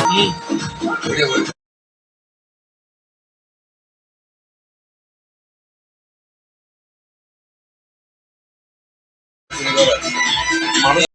बढ़िया बढ़िया। माणूस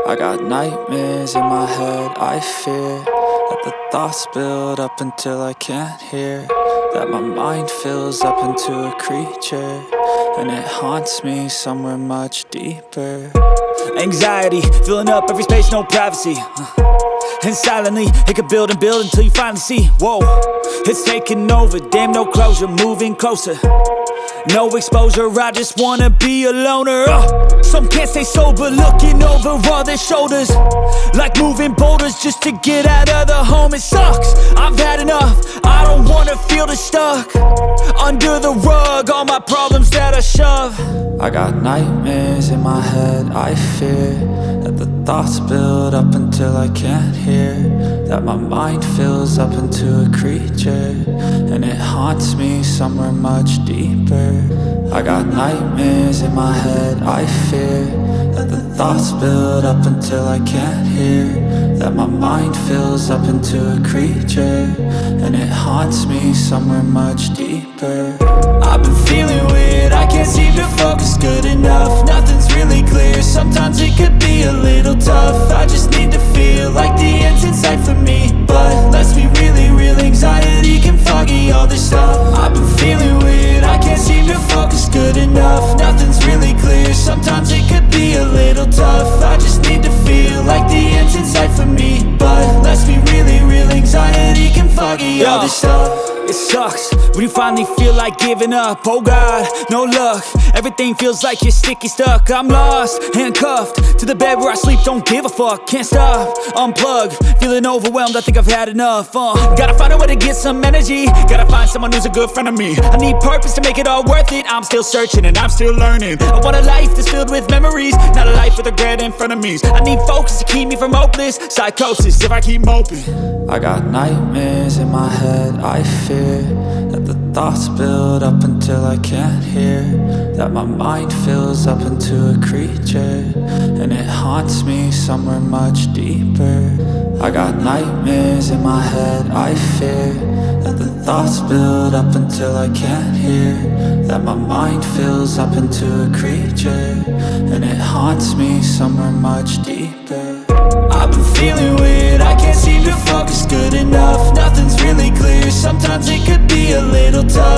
I got nightmares in my head, I fear that the thoughts build up until I can't hear, that my mind fills up into a creature, and it haunts me somewhere much deeper. Anxiety, filling up every space, no privacy. And silently, it could build and build until you finally see, whoa, it's taking over, damn no closure, moving closer. No exposure, I just wanna be a loner. Some can't stay sober, looking over all their shoulders, like moving boulders just to get out of the home. It sucks, I've had enough, I don't wanna feel the stuck under the rug, all my problems that I shove. I got nightmares in my head, I fear that the thoughts build up until I can't hear, that my mind fills up into a creature, and it haunts me somewhere much deeper. I got nightmares in my head, I fear that the thoughts build up until I can't hear, that my mind fills up into a creature, and it haunts me somewhere much deeper. I've been feeling weird, I can't seem to focus good enough, nothing's really clear, sometimes it could be a little tough. I just need to feel like the end's in sight for me, but let's be really real, anxiety can foggy all this stuff. I've been feeling weird, I can't seem to focus good enough, nothing's really clear, sometimes it could be a little tough. I just need to feel like the end's in sight for me, but let's be really real, anxiety can foggy all this stuff. It sucks when you finally feel like giving up. Oh God, no luck, everything feels like you're sticky stuck. I'm lost, handcuffed to the bed where I sleep, don't give a fuck. Can't stop, unplug, feeling overwhelmed, I think I've had enough. Gotta find a way to get some energy, gotta find someone who's a good friend of me. I need purpose to make it all worth it, I'm still searching and I'm still learning. I want a life that's filled with memories, not a life with regret and frenemies. I need focus to keep me from hopeless psychosis if I keep moping. I got nightmares in my head, I fear that the thoughts build up until I can't hear, that my mind fills up into a creature, and it haunts me somewhere much deeper. I got nightmares in my head, I fear that the thoughts build up until I can't hear, that my mind fills up into a creature, and it haunts me somewhere much deeper. I've been feeling weird, I can't seem to focus good enough, nothing's really clear, sometimes it could be a little tough.